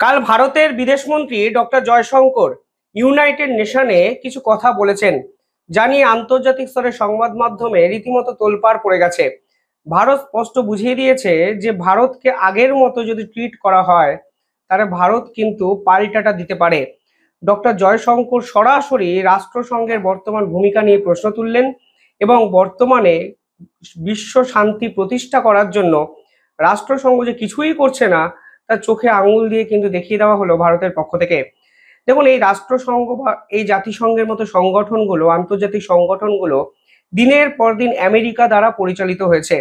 কাল ভারতের বিদেশমন্ত্রী ডক্টর জয়শঙ্কর ইউনাইটেড নেশনে কিছু কথা বলেছেন, যা নিয়ে আন্তর্জাতিক স্তরে সংবাদ মাধ্যমে রীতিমতো তোলপাড় পড়ে গেছে। ভারত স্পষ্ট বুঝিয়ে দিয়েছে যে ভারতকে আগের মতো যদি ট্রিট করা হয় তাহলে ভারত কিন্তু পাল্টাটা দিতে পারে। ডক্টর জয়শঙ্কর সরাসরি রাষ্ট্রসংঘের বর্তমান ভূমিকা নিয়ে প্রশ্ন তুললেন এবং বর্তমানে বিশ্ব শান্তি প্রতিষ্ঠা করার জন্য রাষ্ট্রসংঘ যে কিছুই করছে না তার চোখে আঙুল দিয়ে কিন্তু দেখিয়ে দেওয়া হলো ভারতের পক্ষ থেকে। দেখুন, এই রাষ্ট্রসংঘ বা এই জাতিসংঘের মতো সংগঠনগুলো, আন্তর্জাতিক সংগঠনগুলো দিনের পর দিন আমেরিকা দ্বারা পরিচালিত হয়েছে।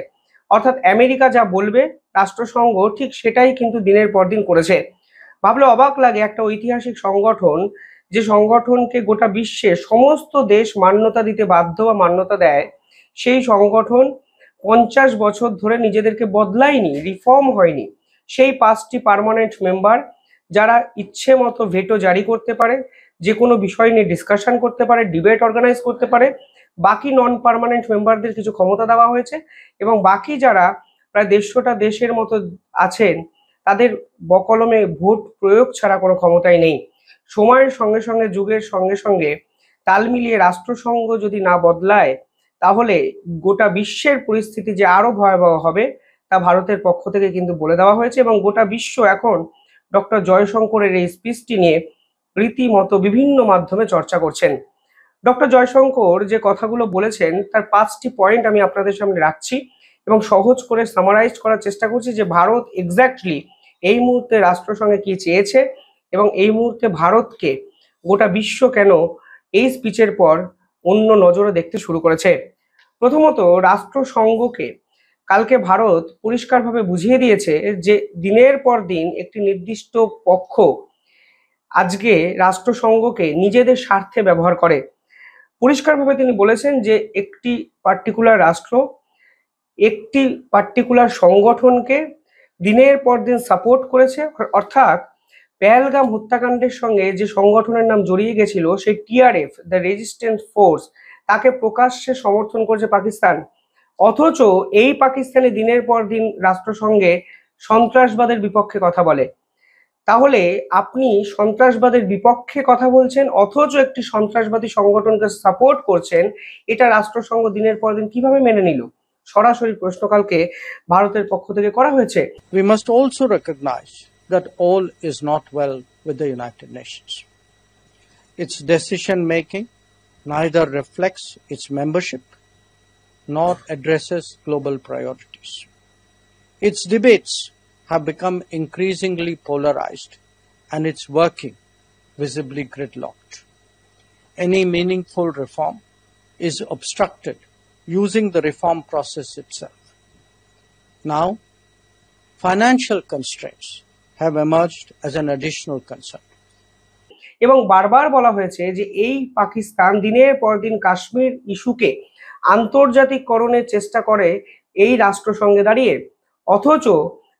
অর্থাৎ আমেরিকা যা বলবে রাষ্ট্রসংঘ ঠিক সেটাই কিন্তু দিনের পর দিন করেছে। ভাবলে অবাক লাগে, একটা ঐতিহাসিক সংগঠন, যে সংগঠনকে গোটা বিশ্বে সমস্ত দেশ মান্যতা দিতে বাধ্য বা মান্যতা দেয়, সেই সংগঠন 50 বছর ধরে নিজেদেরকে বদলায়নি, রিফর্ম হয়নি। সেই 5টি পার্মানেন্ট মেম্বার যারা ইচ্ছে মতো ভেটো জারি করতে পারে, যে কোনো বিষয় নিয়ে ডিসকাশন করতে পারে, ডিবেট অর্গানাইজ করতে পারে। বাকি নন পার্মানেন্ট মেম্বারদের কিছু ক্ষমতা দেওয়া হয়েছে এবং বাকি যারা প্রায় 150টা দেশের মতো আছেন তাদের বকলমে ভোট প্রয়োগ ছাড়া কোনো ক্ষমতাই নেই। সময়ের সঙ্গে সঙ্গে, যুগের সঙ্গে সঙ্গে তাল মিলিয়ে রাষ্ট্রসংঘ যদি না বদলায় তাহলে গোটা বিশ্বের পরিস্থিতি যে আরো ভয়াবহ হবে তা ভারতের পক্ষ থেকে কিন্তু বলে দেওয়া হয়েছে। এবং গোটা বিশ্ব এখন ডক্টর জয়শঙ্করের এই স্পিচটি নিয়ে রীতিমতো বিভিন্ন মাধ্যমে চর্চা করছেন। ডক্টর জয়শঙ্কর যে কথাগুলো বলেছেন তার 5টি পয়েন্ট আমি আপনাদের সামনে রাখছি এবং সহজ করে সামারাইজ করার চেষ্টা করছি যে ভারত এক্স্যাক্টলি এই মুহূর্তে রাষ্ট্রসংঘে কি চেয়েছে এবং এই মুহূর্তে ভারতকে গোটা বিশ্ব কেন এই স্পিচের পর অন্য নজরে দেখতে শুরু করেছে। প্রথমত, রাষ্ট্রসংঘকে কালকে ভারত পরিষ্কারভাবে বুঝিয়ে দিয়েছে যে দিনের পর দিন একটি নির্দিষ্ট পক্ষ আজকে রাষ্ট্রসংঘকে নিজেদের স্বার্থে ব্যবহার করে। পরিষ্কারভাবে তিনি বলেছেন যে একটি পার্টিকুলার রাষ্ট্র একটি পার্টিকুলার সংগঠনকে দিনের পর দিন সাপোর্ট করেছে। অর্থাৎ পেহেলগাম হত্যাকাণ্ডের সঙ্গে যে সংগঠনের নাম জড়িয়ে গেছিল সেই টিআরএফ, দ্য রেজিস্ট্যান্স ফোর্স, তাকে প্রকাশ্যে সমর্থন করেছে পাকিস্তান। অথচ এই পাকিস্তানি দিনের পর দিন রাষ্ট্রসংঘে সন্ত্রাসবাদের বিপক্ষে কথা বলে। তাহলে আপনি সন্ত্রাসবাদের বিপক্ষে কথা বলছেন অথচ একটি সন্ত্রাসবাদী সংগঠনকে সাপোর্ট করছেন, এটা রাষ্ট্রসংঘ দিনের পর দিন কিভাবে মেনে নিল? সরাসরি প্রশ্নকালকে ভারতের পক্ষ থেকে করা হয়েছে। We must also recognize that all is not well with the United Nations. Its decision making neither reflects its membership nor addresses global priorities. Its debates have become increasingly polarized and its working visibly gridlocked. Any meaningful reform is obstructed using the reform process itself. Now, financial constraints have emerged as an additional concern. এবং বারবার বলা হয়েছে যে এই পাকিস্তান দিনের পর দিন কাশ্মীর ইস্যুকে আন্তর্জাতিককরণের চেষ্টা করে এই রাষ্ট্রসংঘে দাঁড়িয়ে, অথচ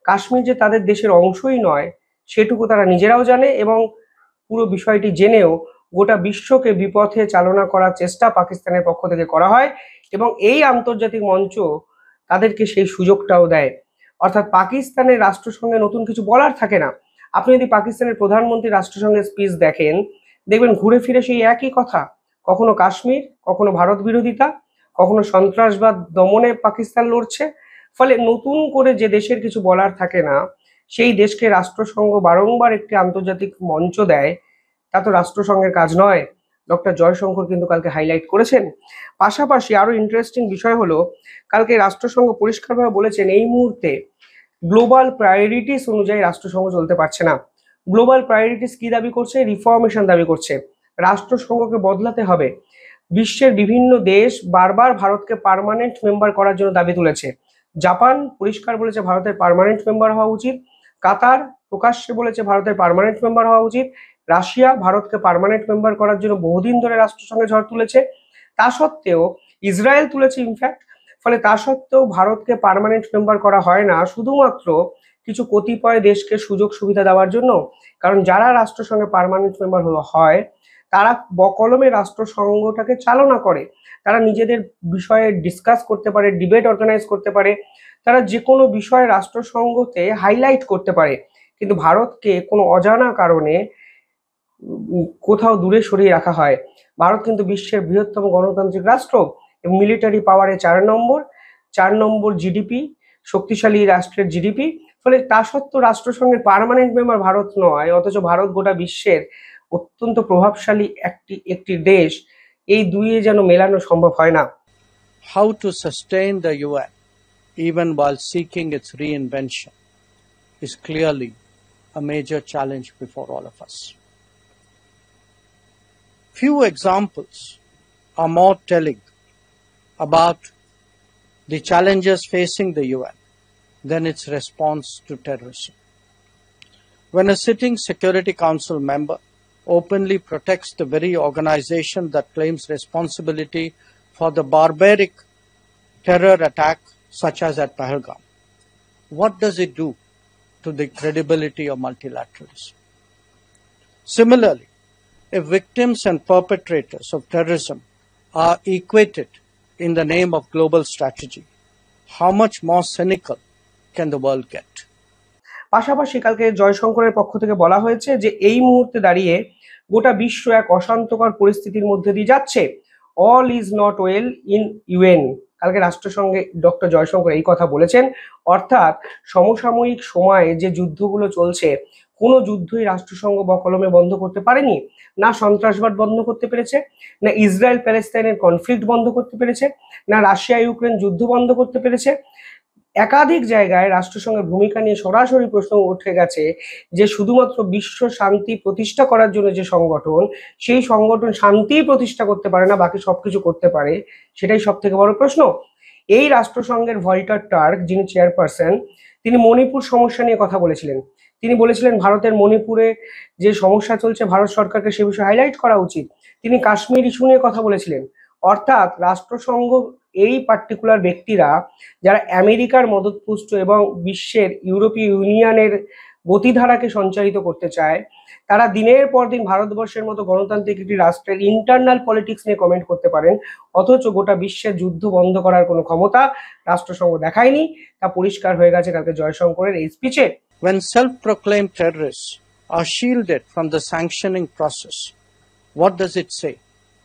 কাশ্মীর যে তাদের দেশের অংশই নয় সেটুকু তারা নিজেরাও জানে এবং পুরো বিষয়টি জেনেও গোটা বিশ্বকে বিপথে চালনা করার চেষ্টা পাকিস্তানের পক্ষ থেকে করা হয় এবং এই আন্তর্জাতিক মঞ্চ তাদেরকে সেই সুযোগটাও দেয়। অর্থাৎ পাকিস্তানের রাষ্ট্রসংঘে নতুন কিছু বলার থাকে না। আপনি যদি পাকিস্তানের প্রধানমন্ত্রী রাষ্ট্রসংঘের স্পিচ দেখেন, দেখবেন ঘুরে ফিরে সেই একই কথা, কখনো কাশ্মীর, কখনো ভারত বিরোধিতা, কখনো সন্ত্রাসবাদ দমনে পাকিস্তান লড়ছে। ফলে নতুন করে যে দেশের কিছু বলার থাকে না সেই দেশকে রাষ্ট্রসংঘ বারংবার একটি আন্তর্জাতিক মঞ্চ দেয়, তা তো রাষ্ট্রসংঘের কাজ নয়। ডক্টর জয়শঙ্কর কিন্তু কালকে হাইলাইট করেছেন। পাশাপাশি আরো ইন্টারেস্টিং বিষয় হলো, কালকে রাষ্ট্রসংঘ পরিষ্কারভাবে বলেছেন এই মুহূর্তে গ্লোবাল প্রায়োরিটিস অনুযায়ী রাষ্ট্রসংঘ চলতে পারছে না। গ্লোবাল প্রায়োরিটিস কি দাবি করছে? রিফর্মেশন দাবি করছে। রাষ্ট্রসংঘকে বদলাতে হবে। বিশ্বের বিভিন্ন দেশ বারবার ভারতকে পার্মানেন্ট মেম্বার করার জন্য দাবি তুলেছে। জাপান পরিষ্কার বলেছে ভারতের পার্মানেন্ট মেম্বার হওয়া উচিত। কাতার প্রকাশ্যে বলেছে ভারতের পার্মানেন্ট মেম্বার হওয়া উচিত। রাশিয়া ভারতকে পার্মানেন্ট মেম্বার করার জন্য বহুদিন ধরে রাষ্ট্রসংঘে ঝড় তুলেছে। তা সত্ত্বেও ইসরায়েল তুলেছে ইনফ্যাক্ট। ফলে তা সত্ত্বেও ভারতকে পার্মানেন্ট মেম্বার করা হয় না, শুধুমাত্র কিছু কতিপয় দেশকে সুযোগ সুবিধা দেওয়ার জন্য। কারণ যারা রাষ্ট্রসংঘে পার্মানেন্ট মেম্বার হয় তারা বকলমে রাষ্ট্রসংঘটাকে চালনা করে, তারা নিজেদের বিষয়ে ডিসকাস করতে পারে, ডিবেট অর্গানাইজ করতে পারে, তারা যে কোনো বিষয়ে রাষ্ট্রসংঘতে হাইলাইট করতে পারে। কিন্তু ভারতকে কোনো অজানা কারণে কোথাও দূরে সরিয়ে রাখা হয়। ভারত কিন্তু বিশ্বের বৃহত্তম গণতান্ত্রিক রাষ্ট্র এবং মিলিটারি পাওয়ারে 4 নম্বর জিডিপি, শক্তিশালী রাষ্ট্রের জিডিপি। ফলে তা সত্ত্বেও রাষ্ট্রসংঘের পার্মানেন্ট মেম্বার ভারত নয়, অথচ ভারত গোটা বিশ্বের অত্যন্ত প্রভাবশালী একটি দেশ। এই দুইয়ে যেন মেলানো সম্ভব হয় না। How to sustain the UN even while seeking its reinvention is clearly a major challenge before all of us. Few examples are more telling about the challenges facing the UN than its response to terrorism. When a sitting Security Council member openly protects the very organization that claims responsibility for the barbaric terror attack such as at Pahalgam, what does it do to the credibility of multilateralism? Similarly, if victims and perpetrators of terrorism are equated in the name of global strategy, how much more cynical can the world get? পাশাপাশি কালকে জয়শঙ্করের পক্ষ থেকে বলা হয়েছে যে এই মুহূর্তে দাঁড়িয়ে গোটা বিশ্ব এক অশান্তকর পরিস্থিতির মধ্যে দিয়ে যাচ্ছে। All is not well in UN. কালকে রাষ্ট্রসংঘে ডক্টর জয়শঙ্কর এই কথা বলেছেন। অর্থাৎ সমসাময়িক সময়ে যে যুদ্ধগুলো চলছে, কোনো যুদ্ধই রাষ্ট্রসংঘ বকলমে বন্ধ করতে পারেনি। না সন্ত্রাসবাদ বন্ধ করতে পেরেছে, না ইসরায়েল প্যালেস্তাইনের কনফ্লিক্ট বন্ধ করতে পেরেছে, না রাশিয়া ইউক্রেন যুদ্ধ বন্ধ করতে পেরেছে। একাধিক জায়গায় রাষ্ট্রসংঘের ভূমিকা নিয়ে সরাসরি প্রশ্ন উঠে গেছে যে শুধুমাত্র বিশ্ব শান্তি প্রতিষ্ঠা করার জন্য যে সংগঠন, সেই সংগঠন শান্তি প্রতিষ্ঠা করতে পারে না, বাকি সবকিছু করতে পারে, সেটাই সব থেকে বড় প্রশ্ন। এই রাষ্ট্রসংঘের ভল্টার টার্ক, যিনি চেয়ারপারসন, তিনি মণিপুর সমস্যা নিয়ে কথা বলেছিলেন। তিনি বলেছিলেন ভারতের মণিপুরে যে সমস্যা চলছে, ভারত সরকারকে সে বিষয়ে হাইলাইট করা উচিত। তিনি কাশ্মীর ইস্যু নিয়ে কথা বলেছিলেন। অর্থাৎ রাষ্ট্রসংঘ এই পার্টিকুলার ব্যক্তিরা যারা আমেরিকার মদতপুষ্ট এবং বিশ্বের ইউরোপীয় ইউনিয়নের গতিধারাকে সঞ্চারিত করতে চায়, তারা দিনের পর দিন ভারতবর্ষের মতো গণতান্ত্রিক একটি রাষ্ট্রের ইন্টারনাল পলিটিক্স নিয়ে কমেন্ট করতে পারেন, অথচ গোটা বিশ্বের যুদ্ধ বন্ধ করার কোনো ক্ষমতা রাষ্ট্রসংঘ দেখায়নি। তা পরিষ্কার হয়ে গেছে কালকে জয়শঙ্করের এই স্পিচে। When self-proclaimed terrorists are shielded from the sanctioning process, what does it say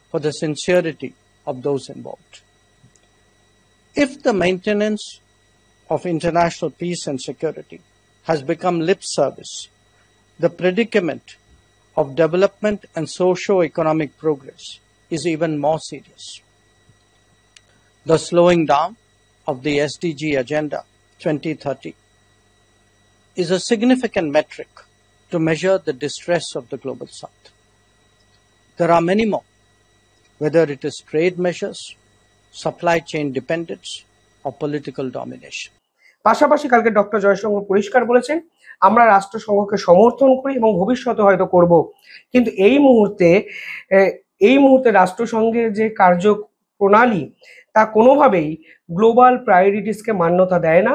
for the sincerity of those involved? If the maintenance of international peace and security has become lip service, the predicament of development and socio-economic progress is even more serious. The slowing down of the SDG Agenda 2030 is a significant metric to measure the distress of the global south. There are many more, whether it is trade measures, supply chain dependence, or political domination. পাশাপাশি কালকে doctor Jaishankar পরিষ্কার বলেছেন, আমরা রাষ্ট্রসংঘকে সমর্থন করি এবং ভবিষ্যতে হয়তো করব, কিন্তু এই মুহূর্তে রাষ্ট্রসংঘের যে কার্যপ্রণালী তা কোনোভাবেই গ্লোবাল প্রায়োরিটিসকে মান্যতা দেয় না।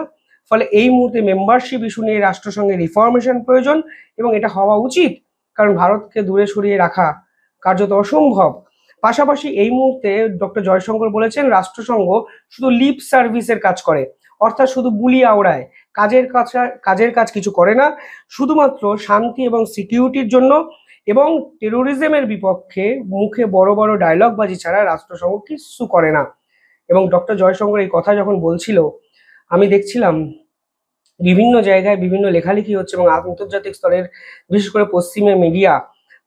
ফলে এই মুহূর্তে মেম্বারশিপ ইস্যু নিয়ে রাষ্ট্রসংঘের রিফরমেশন প্রয়োজন এবং এটা হওয়া উচিত, কারণ ভারতকে দূরে সরিয়ে রাখা কার্যত অসম্ভব। পাশাপাশি এই মুহূর্তে ডক্টর জয়শঙ্কর বলেছেন রাষ্ট্রসংঘ শুধু লিপ সার্ভিসের কাজ করে, অর্থাৎ শুধু বুলি আওড়ায়, কাজের কাজ কিছু করে না, শুধুমাত্র শান্তি এবং সিকিউরিটির জন্য এবং টেরোরিজমের বিপক্ষে মুখে বড় বড় ডায়লগবাজি ছাড়া রাষ্ট্রসংঘ কিছু করে না। এবং ডক্টর জয়শঙ্কর এই কথা যখন বলছিল, আমি দেখছিলাম বিভিন্ন জায়গায় বিভিন্ন লেখালেখি হচ্ছে এবং আন্তর্জাতিক স্তরের বিশেষ করে পশ্চিমের মিডিয়া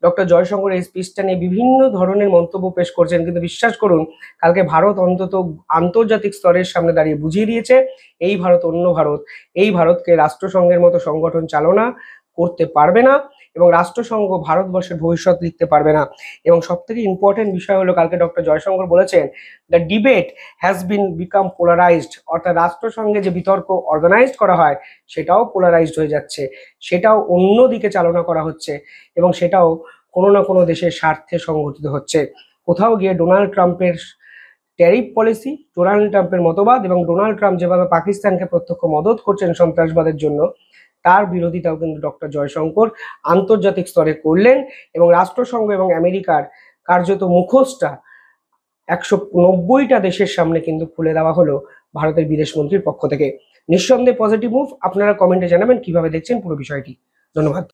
ডক্টর জয়শঙ্কর এই স্পিচটা নিয়ে বিভিন্ন ধরনের মন্তব্য পেশ করছেন। কিন্তু বিশ্বাস করুন, কালকে ভারত অন্তত আন্তর্জাতিক স্তরের সামনে দাঁড়িয়ে বুঝিয়ে দিয়েছে এই ভারত অন্য ভারত। এই ভারতকে রাষ্ট্রসংঘের মতো সংগঠন চালনা করতে পারবে না এবং রাষ্ট্রসংঘ ভারতবর্ষের ভবিষ্যৎ লিখতে পারবে না। এবং সবথেকে ইম্পর্টেন্ট বিষয় হলো কালকে ডক্টর জয়শঙ্কর বলেছেন the debate has become polarised. অর্থাৎ রাষ্ট্রসংঘে যে বিতর্ক অর্গানাইজড করা হয় সেটাও পোলারাইজড হয়ে যাচ্ছে, সেটাও অন্য দিকে চালনা করা হচ্ছে এবং সেটাও কোনো না কোনো দেশের স্বার্থে সংগঠিত হচ্ছে। কোথাও গিয়ে ডোনাল্ড ট্রাম্পের ট্যারিফ পলিসি, ডোনাল্ড ট্রাম্পের মতবাদ এবং ডোনাল্ড ট্রাম্প যেভাবে পাকিস্তানকে প্রত্যক্ষ মদত করছেন সন্ত্রাসবাদের জন্য, তার বিরোধিতাও কিন্তু ডক্টর জয়শঙ্কর আন্তর্জাতিক স্তরে করলেন এবং রাষ্ট্রসংঘ এবং আমেরিকার কার্যত মুখোশটা 190টা দেশের সামনে কিন্তু খুলে দেওয়া হলো ভারতের বিদেশ মন্ত্রীর পক্ষ থেকে। নিঃসন্দেহে পজিটিভ মুভ। আপনারা কমেন্টে জানাবেন কিভাবে দেখছেন পুরো বিষয়টি। ধন্যবাদ।